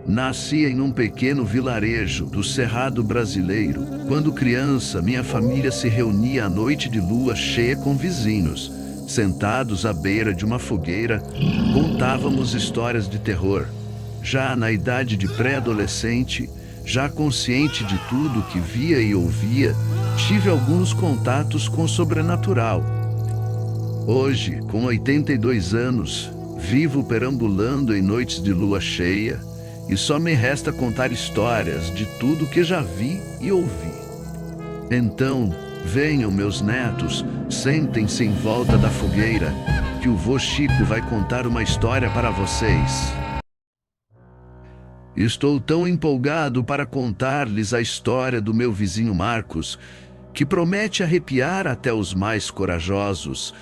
Nasci em um pequeno vilarejo do Cerrado brasileiro. Quando criança, minha família se reunia à noite de lua cheia com vizinhos. Sentados à beira de uma fogueira, contávamos histórias de terror. Já na idade de pré-adolescente, já consciente de tudo que via e ouvia, tive alguns contatos com o sobrenatural. Hoje, com 82 anos, vivo perambulando em noites de lua cheia e só me resta contar histórias de tudo que já vi e ouvi. Então, venham meus netos, sentem-se em volta da fogueira, que o vô Chico vai contar uma história para vocês. Estou tão empolgado para contar-lhes a história do meu vizinho Marcos, que promete arrepiar até os mais corajosos.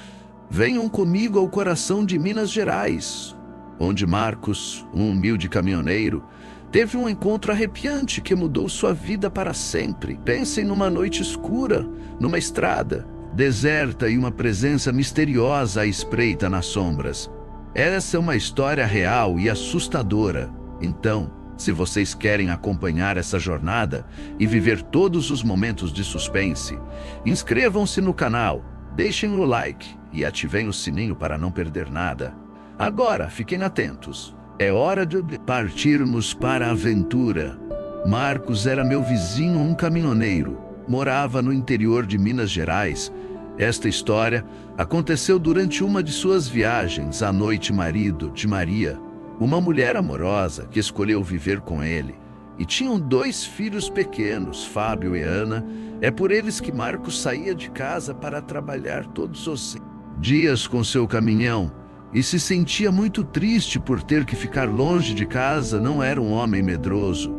Venham comigo ao coração de Minas Gerais, onde Marcos, um humilde caminhoneiro, teve um encontro arrepiante que mudou sua vida para sempre. Pensem numa noite escura, numa estrada deserta e uma presença misteriosa à espreita nas sombras. Essa é uma história real e assustadora. Então, se vocês querem acompanhar essa jornada e viver todos os momentos de suspense, inscrevam-se no canal, deixem o like e ativem o sininho para não perder nada. Agora, fiquem atentos. É hora de partirmos para a aventura. Marcos era meu vizinho, um caminhoneiro. Morava no interior de Minas Gerais. Esta história aconteceu durante uma de suas viagens à noite marido de Maria, uma mulher amorosa que escolheu viver com ele. E tinham 2 filhos pequenos, Fábio e Ana. É por eles que Marcos saía de casa para trabalhar todos os dias com seu caminhão e se sentia muito triste por ter que ficar longe de casa. Não era um homem medroso,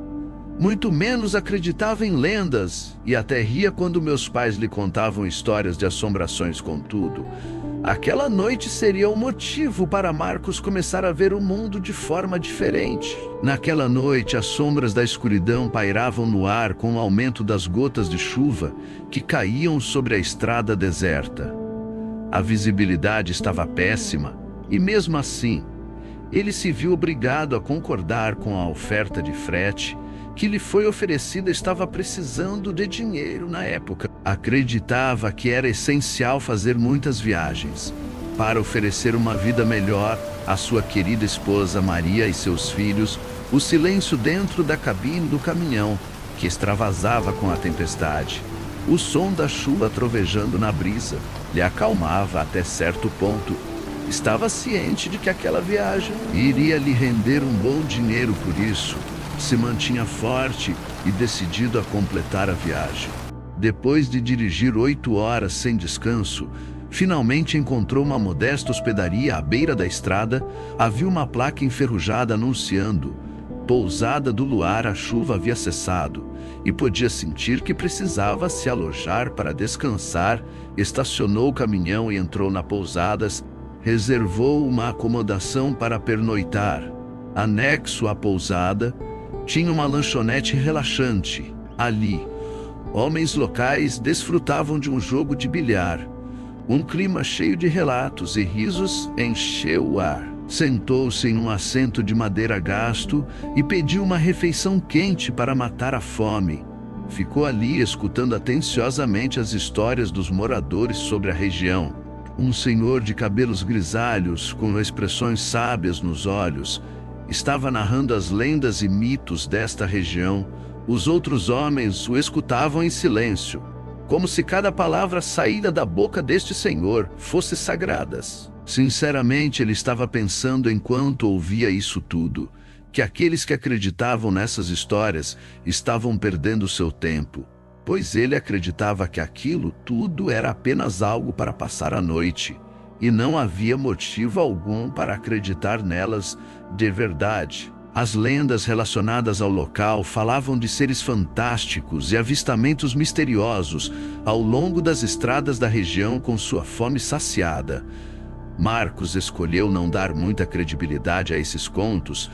muito menos acreditava em lendas e até ria quando meus pais lhe contavam histórias de assombrações. Contudo, aquela noite seria o motivo para Marcos começar a ver o mundo de forma diferente. Naquela noite, as sombras da escuridão pairavam no ar com o aumento das gotas de chuva que caíam sobre a estrada deserta. A visibilidade estava péssima e, mesmo assim, ele se viu obrigado a concordar com a oferta de frete que lhe foi oferecida. Estava precisando de dinheiro na época. Acreditava que era essencial fazer muitas viagens para oferecer uma vida melhor à sua querida esposa Maria e seus filhos. O silêncio dentro da cabine do caminhão, que extravasava com a tempestade. O som da chuva trovejando na brisa lhe acalmava até certo ponto. Estava ciente de que aquela viagem iria lhe render um bom dinheiro, por isso se mantinha forte e decidido a completar a viagem. Depois de dirigir 8 horas sem descanso, finalmente encontrou uma modesta hospedaria à beira da estrada. Havia uma placa enferrujada anunciando Pousada do Luar. A chuva havia cessado e podia sentir que precisava se alojar para descansar. Estacionou o caminhão e entrou na pousada. Reservou uma acomodação para pernoitar. Anexo à pousada, tinha uma lanchonete relaxante. Ali, homens locais desfrutavam de um jogo de bilhar. Um clima cheio de relatos e risos encheu o ar. Sentou-se em um assento de madeira gasto e pediu uma refeição quente para matar a fome. Ficou ali escutando atenciosamente as histórias dos moradores sobre a região. Um senhor de cabelos grisalhos, com expressões sábias nos olhos, estava narrando as lendas e mitos desta região. Os outros homens o escutavam em silêncio, como se cada palavra saída da boca deste senhor fosse sagradas. Sinceramente, ele estava pensando enquanto ouvia isso tudo, que aqueles que acreditavam nessas histórias estavam perdendo seu tempo, pois ele acreditava que aquilo tudo era apenas algo para passar a noite, e não havia motivo algum para acreditar nelas de verdade. As lendas relacionadas ao local falavam de seres fantásticos e avistamentos misteriosos ao longo das estradas da região. Com sua fome saciada, Marcos escolheu não dar muita credibilidade a esses contos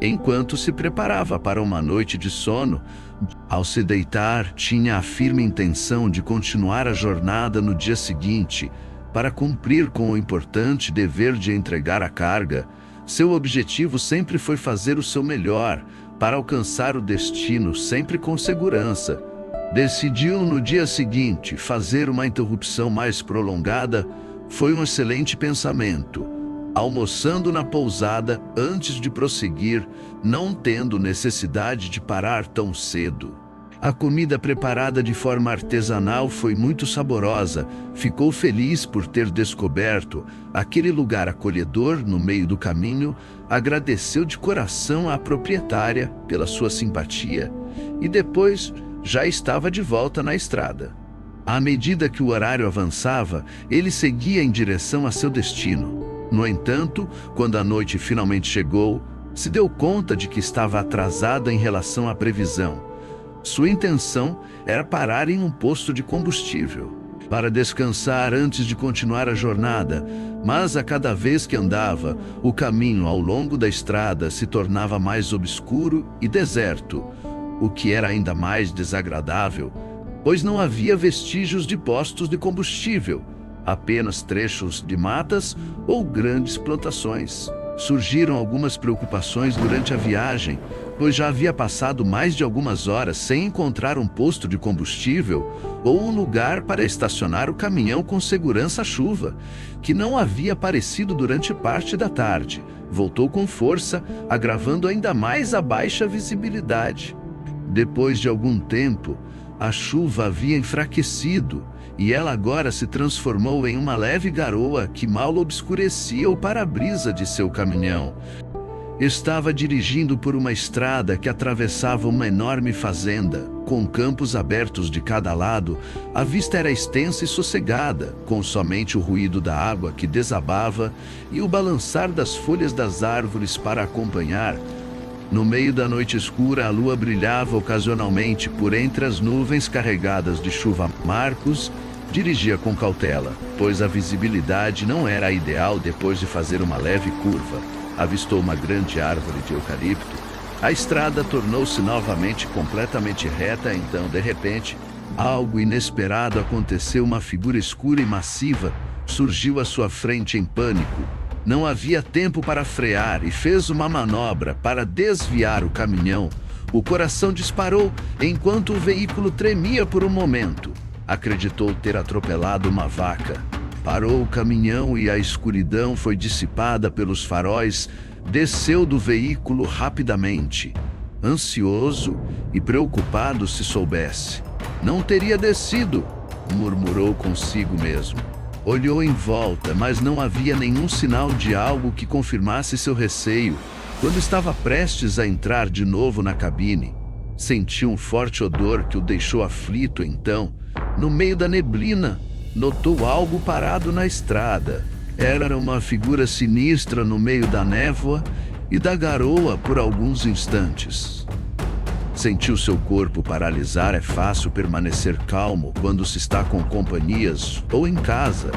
enquanto se preparava para uma noite de sono. Ao se deitar, tinha a firme intenção de continuar a jornada no dia seguinte para cumprir com o importante dever de entregar a carga. Seu objetivo sempre foi fazer o seu melhor para alcançar o destino, sempre com segurança. Decidiu no dia seguinte fazer uma interrupção mais prolongada. Foi um excelente pensamento. Almoçando na pousada antes de prosseguir, não tendo necessidade de parar tão cedo. A comida preparada de forma artesanal foi muito saborosa. Ficou feliz por ter descoberto aquele lugar acolhedor no meio do caminho. Agradeceu de coração à proprietária pela sua simpatia e depois já estava de volta na estrada. À medida que o horário avançava, ele seguia em direção a seu destino. No entanto, quando a noite finalmente chegou, se deu conta de que estava atrasada em relação à previsão. Sua intenção era parar em um posto de combustível para descansar antes de continuar a jornada, mas a cada vez que andava, o caminho ao longo da estrada se tornava mais obscuro e deserto, o que era ainda mais desagradável, pois não havia vestígios de postos de combustível, apenas trechos de matas ou grandes plantações. Surgiram algumas preocupações durante a viagem, pois já havia passado mais de algumas horas sem encontrar um posto de combustível ou um lugar para estacionar o caminhão com segurança à chuva, que não havia aparecido durante parte da tarde. Voltou com força, agravando ainda mais a baixa visibilidade. Depois de algum tempo, a chuva havia enfraquecido e ela agora se transformou em uma leve garoa que mal obscurecia o para-brisa de seu caminhão. Estava dirigindo por uma estrada que atravessava uma enorme fazenda, com campos abertos de cada lado. A vista era extensa e sossegada, com somente o ruído da água que desabava e o balançar das folhas das árvores para acompanhar. No meio da noite escura, a lua brilhava ocasionalmente por entre as nuvens carregadas de chuva. Marcos dirigia com cautela, pois a visibilidade não era a ideal. Depois de fazer uma leve curva, avistou uma grande árvore de eucalipto. A estrada tornou-se novamente completamente reta. Então, de repente, algo inesperado aconteceu. Uma figura escura e massiva surgiu à sua frente em pânico. Não havia tempo para frear e fez uma manobra para desviar o caminhão. O coração disparou enquanto o veículo tremia por um momento. Acreditou ter atropelado uma vaca. Parou o caminhão e a escuridão foi dissipada pelos faróis. Desceu do veículo rapidamente. Ansioso e preocupado, se soubesse, não teria descido, murmurou consigo mesmo. Olhou em volta, mas não havia nenhum sinal de algo que confirmasse seu receio. Quando estava prestes a entrar de novo na cabine, sentiu um forte odor que o deixou aflito. Então, no meio da neblina, notou algo parado na estrada. Era uma figura sinistra no meio da névoa e da garoa por alguns instantes. Sentiu seu corpo paralisar. É fácil permanecer calmo quando se está com companhias ou em casa,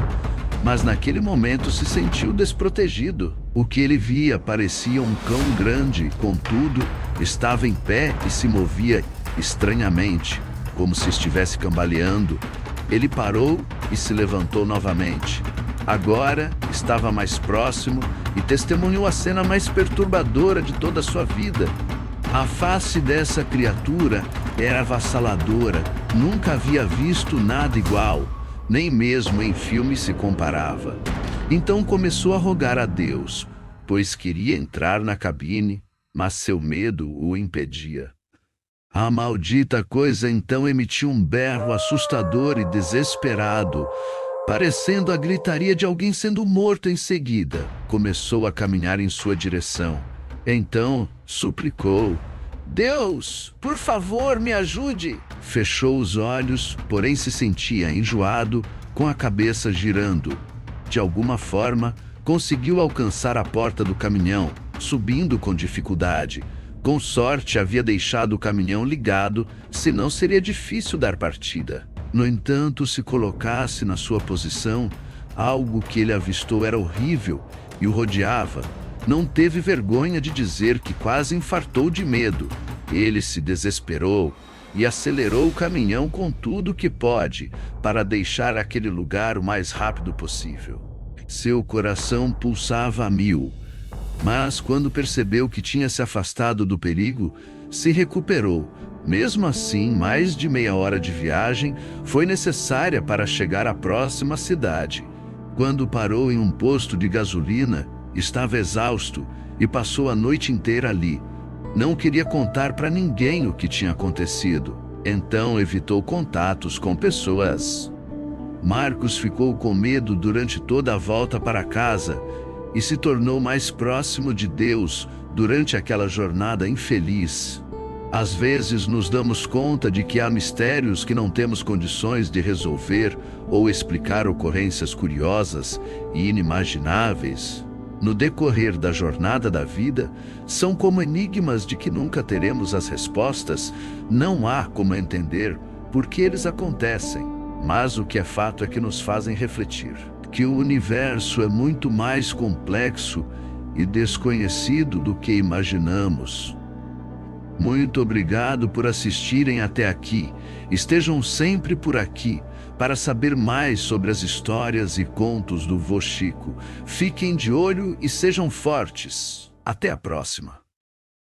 mas naquele momento se sentiu desprotegido. O que ele via parecia um cão grande, contudo, estava em pé e se movia estranhamente, como se estivesse cambaleando. Ele parou e se levantou novamente. Agora estava mais próximo e testemunhou a cena mais perturbadora de toda a sua vida. A face dessa criatura era avassaladora. Nunca havia visto nada igual, nem mesmo em filme se comparava. Então começou a rogar a Deus, pois queria entrar na cabine, mas seu medo o impedia. A maldita coisa então emitiu um berro assustador e desesperado, parecendo a gritaria de alguém sendo morto. Em seguida, começou a caminhar em sua direção. Então, suplicou: Deus, por favor, me ajude. Fechou os olhos, porém se sentia enjoado, com a cabeça girando. De alguma forma, conseguiu alcançar a porta do caminhão, subindo com dificuldade. Com sorte, havia deixado o caminhão ligado, senão seria difícil dar partida. No entanto, se colocasse na sua posição, algo que ele avistou era horrível e o rodeava. Não teve vergonha de dizer que quase infartou de medo. Ele se desesperou e acelerou o caminhão com tudo que pode para deixar aquele lugar o mais rápido possível. Seu coração pulsava a mil. Mas, quando percebeu que tinha se afastado do perigo, se recuperou. Mesmo assim, mais de meia hora de viagem foi necessária para chegar à próxima cidade. Quando parou em um posto de gasolina, estava exausto e passou a noite inteira ali. Não queria contar para ninguém o que tinha acontecido, então evitou contatos com pessoas. Marcos ficou com medo durante toda a volta para casa e se tornou mais próximo de Deus durante aquela jornada infeliz. Às vezes nos damos conta de que há mistérios que não temos condições de resolver ou explicar, ocorrências curiosas e inimagináveis. No decorrer da jornada da vida, são como enigmas de que nunca teremos as respostas. Não há como entender por que eles acontecem, mas o que é fato é que nos fazem refletir que o universo é muito mais complexo e desconhecido do que imaginamos. Muito obrigado por assistirem até aqui. Estejam sempre por aqui para saber mais sobre as histórias e contos do Vô Chico. Fiquem de olho e sejam fortes. Até a próxima.